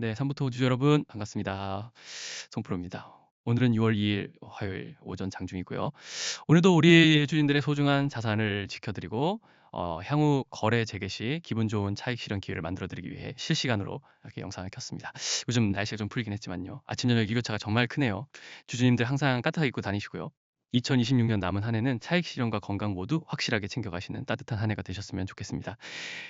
네, 삼부토 주주 여러분 반갑습니다. 송프로입니다. 오늘은 6월 2일 화요일 오전 장중이고요. 오늘도 우리 주주님들의 소중한 자산을 지켜드리고 향후 거래 재개 시 기분 좋은 차익 실현 기회를 만들어드리기 위해 실시간으로 이렇게 영상을 켰습니다. 요즘 날씨가 좀 풀리긴 했지만요. 아침 저녁 일교차가 정말 크네요. 주주님들 항상 따뜻하게 입고 다니시고요. 2026년 남은 한 해는 차익 실현과 건강 모두 확실하게 챙겨가시는 따뜻한 한 해가 되셨으면 좋겠습니다.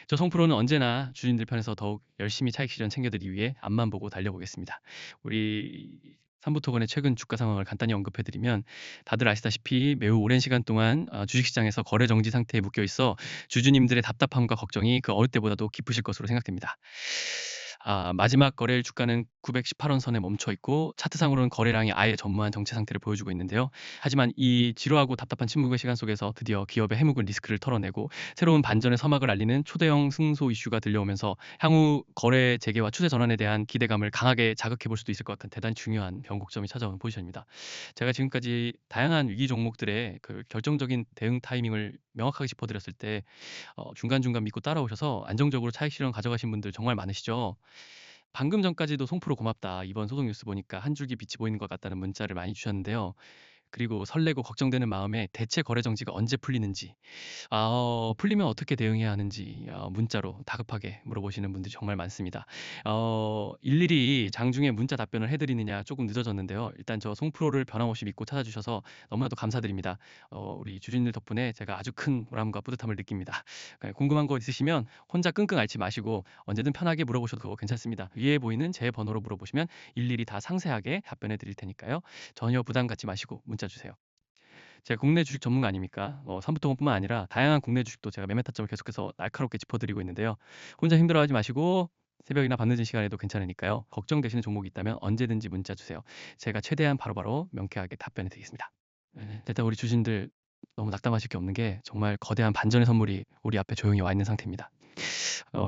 저 송프로는 언제나 주주님들 편에서 더욱 열심히 차익 실현 챙겨드리기 위해 앞만 보고 달려보겠습니다. 우리 삼부토건의 최근 주가 상황을 간단히 언급해드리면 다들 아시다시피 매우 오랜 시간 동안 주식시장에서 거래 정지 상태에 묶여 있어 주주님들의 답답함과 걱정이 그 어느 때보다도 깊으실 것으로 생각됩니다. 마지막 거래일 주가는 918원 선에 멈춰 있고 차트상으로는 거래량이 아예 전무한 정체 상태를 보여주고 있는데요. 하지만 이 지루하고 답답한 침묵의 시간 속에서 드디어 기업의 해묵은 리스크를 털어내고 새로운 반전의 서막을 알리는 초대형 승소 이슈가 들려오면서 향후 거래 재개와 추세 전환에 대한 기대감을 강하게 자극해 볼 수도 있을 것 같은 대단히 중요한 변곡점이 찾아오는 포지션입니다. 제가 지금까지 다양한 위기 종목들의 그 결정적인 대응 타이밍을 명확하게 짚어드렸을 때 중간중간 믿고 따라오셔서 안정적으로 차익 실현 가져가신 분들 정말 많으시죠. 방금 전까지도 "송프로 고맙다. 이번 소송 뉴스 보니까 한 줄기 빛이 보이는 것 같다."는 문자를 많이 주셨는데요. 그리고 설레고 걱정되는 마음에 대체 거래 정지가 언제 풀리는지, 풀리면 어떻게 대응해야 하는지 문자로 다급하게 물어보시는 분들이 정말 많습니다. 일일이 장중에 문자 답변을 해 드리느냐 조금 늦어졌는데요. 일단 저 송프로를 변함없이 믿고 찾아주셔서 너무나도 감사드립니다. 우리 주주님들 덕분에 제가 아주 큰 보람과 뿌듯함을 느낍니다. 궁금한 거 있으시면 혼자 끙끙 앓지 마시고 언제든 편하게 물어보셔도 괜찮습니다. 위에 보이는 제 번호로 물어보시면 일일이 다 상세하게 답변해 드릴 테니까요. 전혀 부담 갖지 마시고 문자 주세요. 제가 국내 주식 전문가 아닙니까? 삼부토건뿐만 아니라 다양한 국내 주식도 제가 매매 타점을 계속해서 날카롭게 짚어드리고 있는데요. 혼자 힘들어하지 마시고 새벽이나 밤늦은 시간에도 괜찮으니까요. 걱정되시는 종목이 있다면 언제든지 문자 주세요. 제가 최대한 바로바로 명쾌하게 답변해 드리겠습니다. 네, 일단 우리 주신들 너무 낙담하실 게 없는 게 정말 거대한 반전의 선물이 우리 앞에 조용히 와 있는 상태입니다.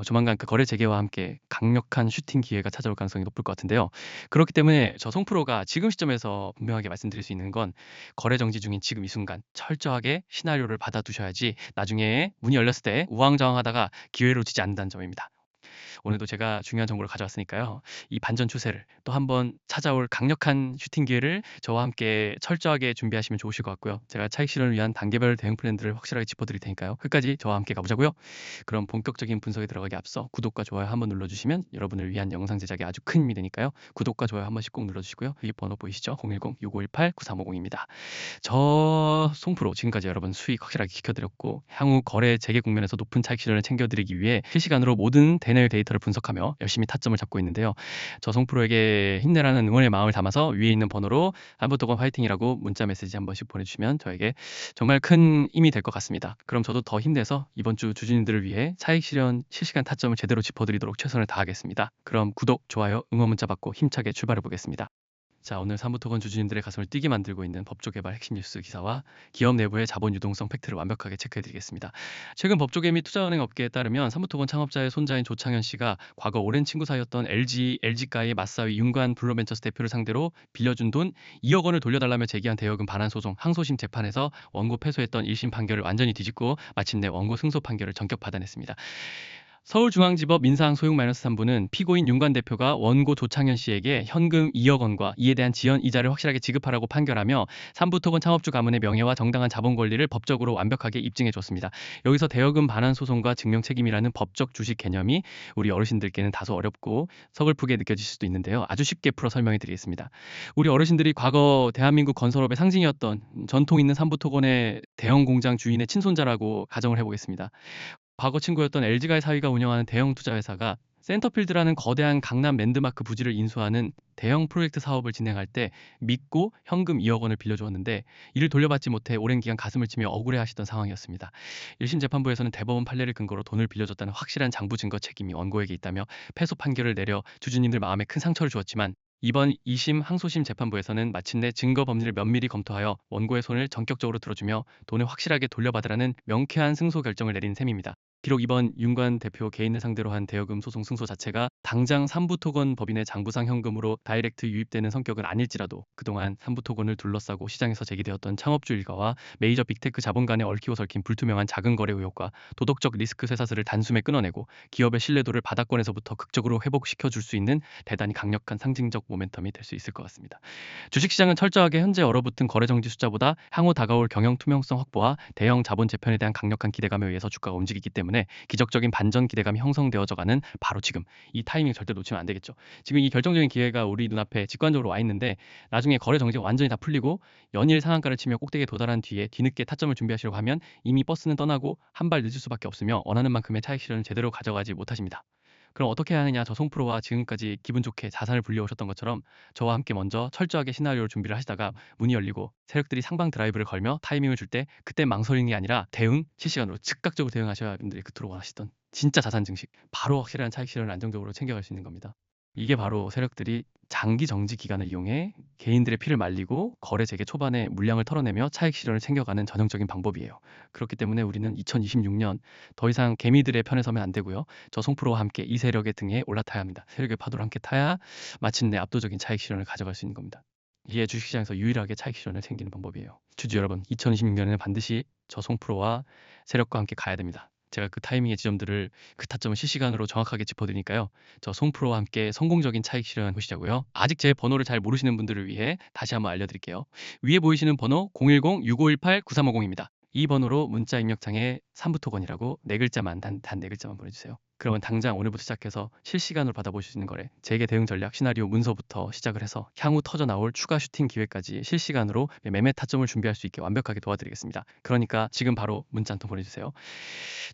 조만간 그 거래 재개와 함께 강력한 슈팅 기회가 찾아올 가능성이 높을 것 같은데요. 그렇기 때문에 저 송프로가 지금 시점에서 분명하게 말씀드릴 수 있는 건 거래 정지 중인 지금 이 순간 철저하게 시나리오를 받아두셔야지 나중에 문이 열렸을 때 우왕좌왕하다가 기회를 놓치지 않는다는 점입니다. 오늘도 제가 중요한 정보를 가져왔으니까요. 이 반전 추세를 또 한번 찾아올 강력한 슈팅 기회를 저와 함께 철저하게 준비하시면 좋으실 것 같고요. 제가 차익 실현을 위한 단계별 대응 플랜들을 확실하게 짚어드릴 테니까요. 끝까지 저와 함께 가보자고요. 그럼 본격적인 분석에 들어가기 앞서 구독과 좋아요 한번 눌러주시면 여러분을 위한 영상 제작에 아주 큰 힘이 되니까요. 구독과 좋아요 한 번씩 꼭 눌러주시고요. 위 번호 보이시죠? 010-6518-9350입니다. 저 송프로 지금까지 여러분 수익 확실하게 지켜드렸고 향후 거래 재개 국면에서 높은 차익 실현을 챙겨드리기 위해 실시간으로 모든 대내외 데이터를 분석하며 열심히 타점을 잡고 있는데요. 저 송프로에게 힘내라는 응원의 마음을 담아서 위에 있는 번호로 한부토건 화이팅이라고 문자 메시지 한 번씩 보내주시면 저에게 정말 큰 힘이 될 것 같습니다. 그럼 저도 더 힘내서 이번 주 주주님들을 위해 차익 실현 실시간 타점을 제대로 짚어드리도록 최선을 다하겠습니다. 그럼 구독, 좋아요, 응원 문자 받고 힘차게 출발해 보겠습니다. 자, 오늘 사무토건 주주님들의 가슴을 뛰게 만들고 있는 법조개발 핵심 뉴스 기사와 기업 내부의 자본 유동성 팩트를 완벽하게 체크해드리겠습니다. 최근 법조계 및 투자은행 업계에 따르면 사무토건 창업자의 손자인 조창현 씨가 과거 오랜 친구 사이였던 LG가의 맞사위 윤관 블루벤처스 대표를 상대로 빌려준 돈 2억 원을 돌려달라며 제기한 대여금 반환 소송 항소심 재판에서 원고 패소했던 1심 판결을 완전히 뒤집고 마침내 원고 승소 판결을 전격 받아냈습니다. 서울중앙지법 민사소용-3부는 피고인 윤관 대표가 원고 조창현 씨에게 현금 2억 원과 이에 대한 지연 이자를 확실하게 지급하라고 판결하며 삼부토건 창업주 가문의 명예와 정당한 자본 권리를 법적으로 완벽하게 입증해 줬습니다. 여기서 대여금 반환 소송과 증명 책임이라는 법적 주식 개념이 우리 어르신들께는 다소 어렵고 서글프게 느껴질 수도 있는데요. 아주 쉽게 풀어 설명해 드리겠습니다. 우리 어르신들이 과거 대한민국 건설업의 상징이었던 전통 있는 삼부토건의 대형 공장 주인의 친손자라고 가정을 해보겠습니다. 과거 친구였던 LG가의 사위가 운영하는 대형 투자회사가 센터필드라는 거대한 강남 랜드마크 부지를 인수하는 대형 프로젝트 사업을 진행할 때 믿고 현금 2억 원을 빌려주었는데 이를 돌려받지 못해 오랜 기간 가슴을 치며 억울해하시던 상황이었습니다. 1심 재판부에서는 대법원 판례를 근거로 돈을 빌려줬다는 확실한 장부 증거 책임이 원고에게 있다며 패소 판결을 내려 주주님들 마음에 큰 상처를 주었지만 이번 2심 항소심 재판부에서는 마침내 증거 범위를 면밀히 검토하여 원고의 손을 전격적으로 들어주며 돈을 확실하게 돌려받으라는 명쾌한 승소 결정을 내린 셈입니다. 비록 이번 윤관 대표 개인을 상대로 한 대여금 소송 승소 자체가 당장 삼부토건 법인의 장부상 현금으로 다이렉트 유입되는 성격은 아닐지라도 그동안 삼부토건을 둘러싸고 시장에서 제기되었던 창업주 일가와 메이저 빅테크 자본 간에 얽히고 설킨 불투명한 자금 거래 의혹과 도덕적 리스크 쇠사슬을 단숨에 끊어내고 기업의 신뢰도를 바닥권에서부터 극적으로 회복시켜 줄 수 있는 대단히 강력한 상징적 모멘텀이 될 수 있을 것 같습니다. 주식시장은 철저하게 현재 얼어붙은 거래 정지 숫자보다 향후 다가올 경영 투명성 확보와 대형 자본 재편에 대한 강력한 기대감에 의해서 주가가 움직이기 때문에 기적적인 반전 기대감이 형성되어져가는 바로 지금 이 타이밍 절대 놓치면 안 되겠죠. 지금 이 결정적인 기회가 우리 눈앞에 직관적으로 와 있는데 나중에 거래 정지가 완전히 다 풀리고 연일 상한가를 치며 꼭대기에 도달한 뒤에 뒤늦게 타점을 준비하시려고 하면 이미 버스는 떠나고 한 발 늦을 수밖에 없으며 원하는 만큼의 차익 실현을 제대로 가져가지 못하십니다. 그럼 어떻게 해야 하느냐? 저 송프로와 지금까지 기분 좋게 자산을 불려오셨던 것처럼 저와 함께 먼저 철저하게 시나리오를 준비를 하시다가 문이 열리고 세력들이 상방 드라이브를 걸며 타이밍을 줄 때 그때 망설이는 게 아니라 대응, 실시간으로 즉각적으로 대응하셔야 분들이 그토록 원하시던 진짜 자산 증식, 바로 확실한 차익 실현을 안정적으로 챙겨갈 수 있는 겁니다. 이게 바로 세력들이 장기 정지 기간을 이용해 개인들의 피를 말리고 거래 재개 초반에 물량을 털어내며 차익 실현을 챙겨가는 전형적인 방법이에요. 그렇기 때문에 우리는 2026년 더 이상 개미들의 편에 서면 안 되고요. 저 송프로와 함께 이 세력의 등에 올라타야 합니다. 세력의 파도를 함께 타야 마침내 압도적인 차익 실현을 가져갈 수 있는 겁니다. 이게 주식시장에서 유일하게 차익 실현을 챙기는 방법이에요. 주주 여러분, 2026년에는 반드시 저 송프로와 세력과 함께 가야 됩니다. 제가 그 타이밍의 지점들을 그 타점을 실시간으로 정확하게 짚어드리니까요. 저 송프로와 함께 성공적인 차익 실현 보시자고요. 아직 제 번호를 잘 모르시는 분들을 위해 다시 한번 알려드릴게요. 위에 보이시는 번호 010-6518-9350입니다. 이 번호로 문자 입력창에 삼부토건이라고 네 글자만 단 네 글자만 보내주세요. 그러면 당장 오늘부터 시작해서 실시간으로 받아보실 수 있는 거래, 재개 대응 전략, 시나리오 문서부터 시작을 해서 향후 터져 나올 추가 슈팅 기회까지 실시간으로 매매 타점을 준비할 수 있게 완벽하게 도와드리겠습니다. 그러니까 지금 바로 문자 한 통 보내주세요.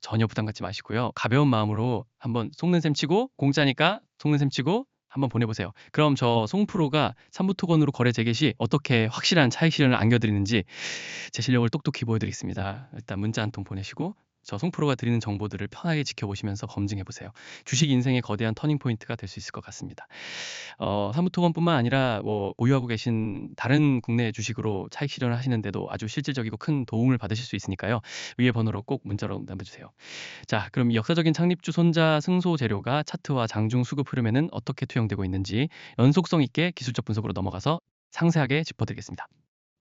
전혀 부담 갖지 마시고요. 가벼운 마음으로 한번 속는 셈 치고 공짜니까 속는 셈 치고 한번 보내보세요. 그럼 저 송프로가 삼부토건으로 거래 재개 시 어떻게 확실한 차익 실현을 안겨드리는지 제 실력을 똑똑히 보여드리겠습니다. 일단 문자 한 통 보내시고 저 송프로가 드리는 정보들을 편하게 지켜보시면서 검증해보세요. 주식 인생의 거대한 터닝포인트가 될 수 있을 것 같습니다. 사무토건뿐만 아니라 뭐 보유하고 계신 다른 국내 주식으로 차익 실현을 하시는데도 아주 실질적이고 큰 도움을 받으실 수 있으니까요. 위에 번호로 꼭 문자로 남겨주세요. 자, 그럼 이 역사적인 창립주 손자 승소 재료가 차트와 장중 수급 흐름에는 어떻게 투영되고 있는지 연속성 있게 기술적 분석으로 넘어가서 상세하게 짚어드리겠습니다.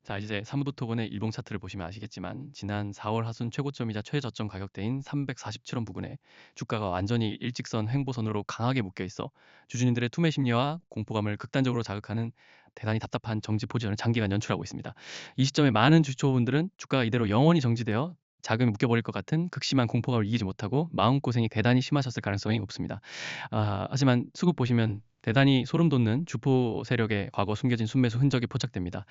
자, 이제 사무도토건의 일봉 차트를 보시면 아시겠지만 지난 4월 하순 최고점이자 최저점 가격대인 347원 부근에 주가가 완전히 일직선 횡보선으로 강하게 묶여 있어 주주님들의 투매 심리와 공포감을 극단적으로 자극하는 대단히 답답한 정지 포지션을 장기간 연출하고 있습니다. 이 시점에 많은 주초분들은 주가가 이대로 영원히 정지되어 자금이 묶여버릴 것 같은 극심한 공포감을 이기지 못하고 마음고생이 대단히 심하셨을 가능성이 높습니다. 하지만 수급 보시면 대단히 소름 돋는 주포 세력의 과거 숨겨진 순매수 흔적이 포착됩니다.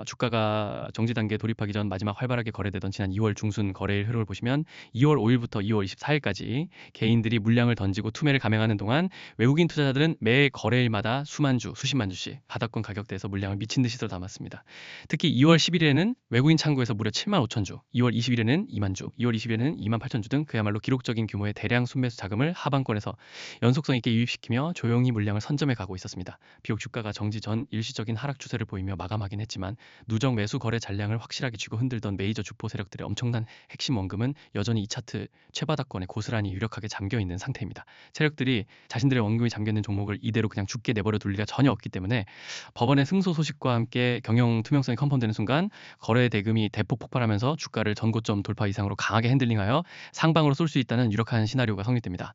주가가 정지 단계에 돌입하기 전 마지막 활발하게 거래되던 지난 2월 중순 거래일 흐름을 보시면 2월 5일부터 2월 24일까지 개인들이 물량을 던지고 투매를 감행하는 동안 외국인 투자자들은 매 거래일마다 수만 주, 수십만 주씩 바닥권 가격대에서 물량을 미친 듯이 써 담았습니다. 특히 2월 10일에는 외국인 창구에서 무려 7만 5천 주, 2월 20일에는 2만 주, 2월 20일에는 2만 8천 주 등 그야말로 기록적인 규모의 대량 순매수 자금을 하방권에서 연속성 있게 유입시키며 조용히 물량을 선점해 가고 있었습니다. 비록 주가가 정지 전 일시적인 하락 추세를 보이며 마감하긴 했지만 누적 매수 거래 잔량을 확실하게 쥐고 흔들던 메이저 주포 세력들의 엄청난 핵심 원금은 여전히 이 차트 최바닥권에 고스란히 유력하게 잠겨 있는 상태입니다. 세력들이 자신들의 원금이 잠겨 있는 종목을 이대로 그냥 죽게 내버려 둘 리가 전혀 없기 때문에 법원의 승소 소식과 함께 경영 투명성이 컨펌되는 순간 거래 대금이 대폭 폭발하면서 주가를 전고점 돌파 이상으로 강하게 핸들링하여 상방으로 쏠 수 있다는 유력한 시나리오가 성립됩니다.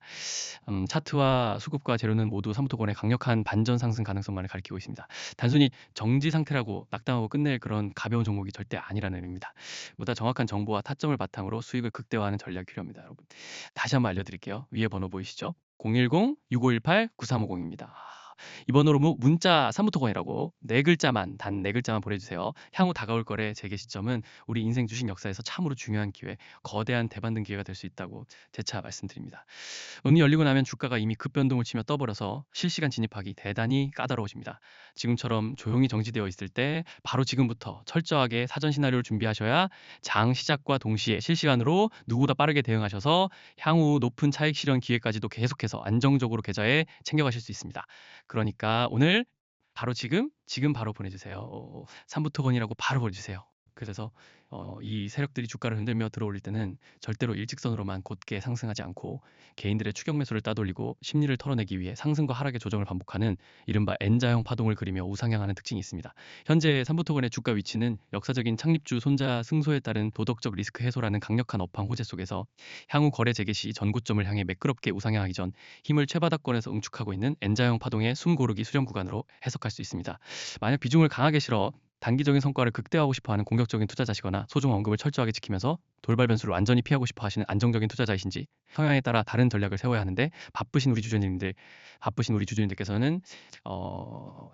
차트와 수급과 재료는 모두 사무토건의 강력한 반전 상승 가능성만을 가리키고 있습니다. 단순히 정지 상태라고 낙담하고 끝낼 그런 가벼운 종목이 절대 아니라는 의미입니다. 보다 정확한 정보와 타점을 바탕으로 수익을 극대화하는 전략이 필요합니다. 여러분, 다시 한번 알려드릴게요. 위에 번호 보이시죠? 010-6518-9350입니다. 이 번호로 문자 사무토건이라고 네 글자만 단 네 글자만 보내주세요. 향후 다가올 거래 재개 시점은 우리 인생 주식 역사에서 참으로 중요한 기회, 거대한 대반등 기회가 될 수 있다고 재차 말씀드립니다. 문이 열리고 나면 주가가 이미 급변동을 치며 떠버려서 실시간 진입하기 대단히 까다로워집니다. 지금처럼 조용히 정지되어 있을 때 바로 지금부터 철저하게 사전 시나리오를 준비하셔야 장 시작과 동시에 실시간으로 누구보다 빠르게 대응하셔서 향후 높은 차익 실현 기회까지도 계속해서 안정적으로 계좌에 챙겨가실 수 있습니다. 그러니까 오늘 바로 지금 바로 보내주세요. 삼부토건이라고 바로 보내주세요. 그래서 이 세력들이 주가를 흔들며 들어올릴 때는 절대로 일직선으로만 곧게 상승하지 않고 개인들의 추격 매수를 따돌리고 심리를 털어내기 위해 상승과 하락의 조정을 반복하는 이른바 N자형 파동을 그리며 우상향하는 특징이 있습니다. 현재 삼부토건의 주가 위치는 역사적인 창립주 손자 승소에 따른 도덕적 리스크 해소라는 강력한 업황 호재 속에서 향후 거래 재개 시 전고점을 향해 매끄럽게 우상향하기 전 힘을 최바닥권에서 응축하고 있는 N자형 파동의 숨고르기 수렴 구간으로 해석할 수 있습니다. 만약 비중을 강하게 실어 단기적인 성과를 극대화하고 싶어하는 공격적인 투자자시거나 소중 언급을 철저하게 지키면서 돌발 변수를 완전히 피하고 싶어 하시는 안정적인 투자자이신지 성향에 따라 다른 전략을 세워야 하는데 바쁘신 우리 주주님들께서는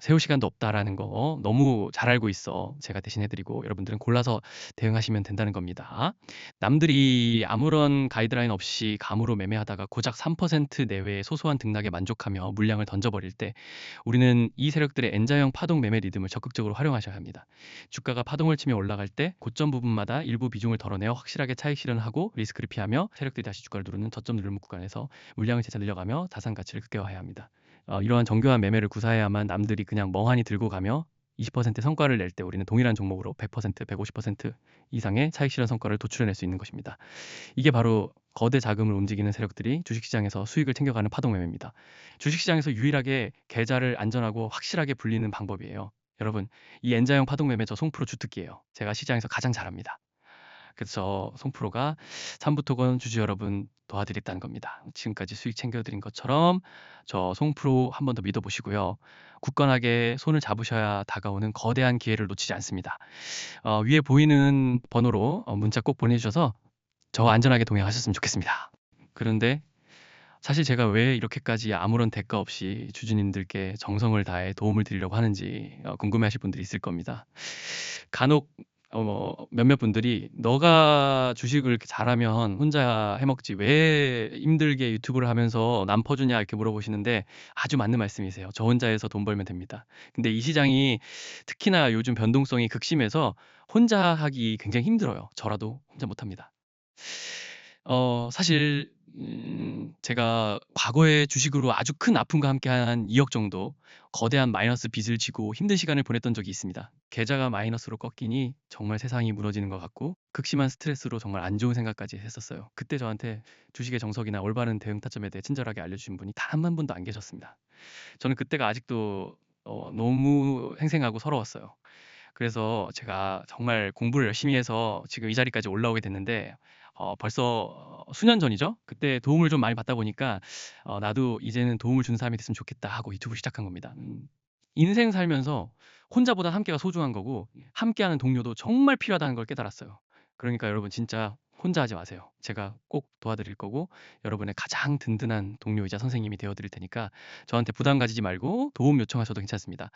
세울 시간도 없다라는 거 너무 잘 알고 있어. 제가 대신 해드리고 여러분들은 골라서 대응하시면 된다는 겁니다. 남들이 아무런 가이드라인 없이 감으로 매매하다가 고작 3% 내외의 소소한 등락에 만족하며 물량을 던져버릴 때 우리는 이 세력들의 N자형 파동 매매 리듬을 적극적으로 활용하셔야 합니다. 주가가 파동을 치며 올라갈 때 고점 부분마다 일부 비중을 덜어내어 확실하게 차익 실현하고 리스크를 피하며 세력들이 다시 주가를 누르는 저점 누르는 구간에서 물량을 재차 늘려가며 자산 가치를 극대화해야 합니다. 이러한 정교한 매매를 구사해야만 남들이 그냥 멍하니 들고 가며 20% 성과를 낼 때 우리는 동일한 종목으로 100%, 150% 이상의 차익 실현 성과를 도출해낼 수 있는 것입니다. 이게 바로 거대 자금을 움직이는 세력들이 주식시장에서 수익을 챙겨가는 파동 매매입니다. 주식시장에서 유일하게 계좌를 안전하고 확실하게 불리는 방법이에요. 여러분, 이 N자형 파동 매매 저 송프로 주특기예요. 제가 시장에서 가장 잘합니다. 그래서 송프로가 삼부토건 주주 여러분 도와드리겠다는 겁니다. 지금까지 수익 챙겨드린 것처럼 저 송프로 한 번 더 믿어보시고요. 굳건하게 손을 잡으셔야 다가오는 거대한 기회를 놓치지 않습니다. 위에 보이는 번호로 문자 꼭 보내주셔서 저 안전하게 동행하셨으면 좋겠습니다. 그런데 사실 제가 왜 이렇게까지 아무런 대가 없이 주주님들께 정성을 다해 도움을 드리려고 하는지 궁금해하실 분들이 있을 겁니다. 간혹 몇몇 분들이 너가 주식을 이렇게 잘하면 혼자 해먹지 왜 힘들게 유튜브를 하면서 남 퍼주냐 이렇게 물어보시는데 아주 맞는 말씀이세요. 저 혼자 해서 돈 벌면 됩니다. 근데 이 시장이 특히나 요즘 변동성이 극심해서 혼자 하기 굉장히 힘들어요. 저라도 혼자 못합니다. 사실 제가 과거에 주식으로 아주 큰 아픔과 함께한 2억 정도 거대한 마이너스 빚을 지고 힘든 시간을 보냈던 적이 있습니다. 계좌가 마이너스로 꺾이니 정말 세상이 무너지는 것 같고 극심한 스트레스로 정말 안 좋은 생각까지 했었어요. 그때 저한테 주식의 정석이나 올바른 대응 타점에 대해 친절하게 알려주신 분이 단 한 분도 안 계셨습니다. 저는 그때가 아직도 너무 생생하고 서러웠어요. 그래서 제가 정말 공부를 열심히 해서 지금 이 자리까지 올라오게 됐는데 벌써 수년 전이죠. 그때 도움을 좀 많이 받다 보니까 나도 이제는 도움을 주는 사람이 됐으면 좋겠다 하고 유튜브를 시작한 겁니다. 인생 살면서 혼자보다 함께가 소중한 거고 함께하는 동료도 정말 필요하다는 걸 깨달았어요. 그러니까 여러분 진짜 혼자 하지 마세요. 제가 꼭 도와드릴 거고 여러분의 가장 든든한 동료이자 선생님이 되어드릴 테니까 저한테 부담 가지지 말고 도움 요청하셔도 괜찮습니다.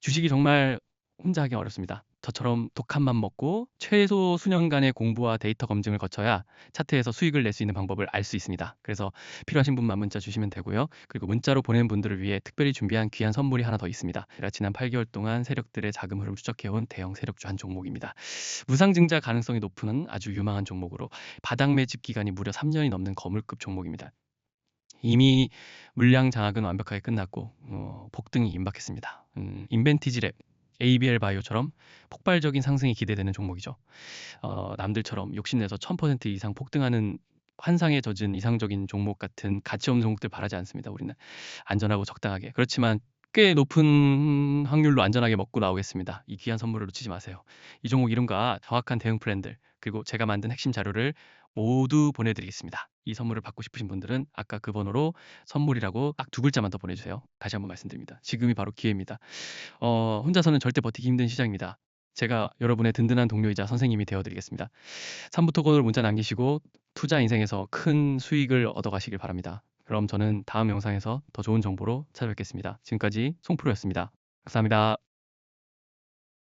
주식이 정말 혼자 하기 어렵습니다. 저처럼 독한 맘 먹고 최소 수년간의 공부와 데이터 검증을 거쳐야 차트에서 수익을 낼 수 있는 방법을 알 수 있습니다. 그래서 필요하신 분만 문자 주시면 되고요. 그리고 문자로 보낸 분들을 위해 특별히 준비한 귀한 선물이 하나 더 있습니다. 제가 지난 8개월 동안 세력들의 자금 흐름 추적해온 대형 세력주 한 종목입니다. 무상증자 가능성이 높은 아주 유망한 종목으로 바닥 매집 기간이 무려 3년이 넘는 거물급 종목입니다. 이미 물량 장악은 완벽하게 끝났고 폭등이 임박했습니다. 인벤티지랩, ABL 바이오처럼 폭발적인 상승이 기대되는 종목이죠. 남들처럼 욕심내서 1000% 이상 폭등하는 환상에 젖은 이상적인 종목 같은 가치 없는 종목들 바라지 않습니다. 우리는 안전하고 적당하게. 그렇지만 꽤 높은 확률로 안전하게 먹고 나오겠습니다. 이 귀한 선물을 놓치지 마세요. 이 종목 이름과 정확한 대응 플랜들 그리고 제가 만든 핵심 자료를 모두 보내드리겠습니다. 이 선물을 받고 싶으신 분들은 아까 그 번호로 선물이라고 딱 2글자만 더 보내주세요. 다시 한번 말씀드립니다. 지금이 바로 기회입니다. 혼자서는 절대 버티기 힘든 시장입니다. 제가 여러분의 든든한 동료이자 선생님이 되어드리겠습니다. 3부터 번호를 문자 남기시고 투자 인생에서 큰 수익을 얻어가시길 바랍니다. 그럼 저는 다음 영상에서 더 좋은 정보로 찾아뵙겠습니다. 지금까지 송프로였습니다. 감사합니다.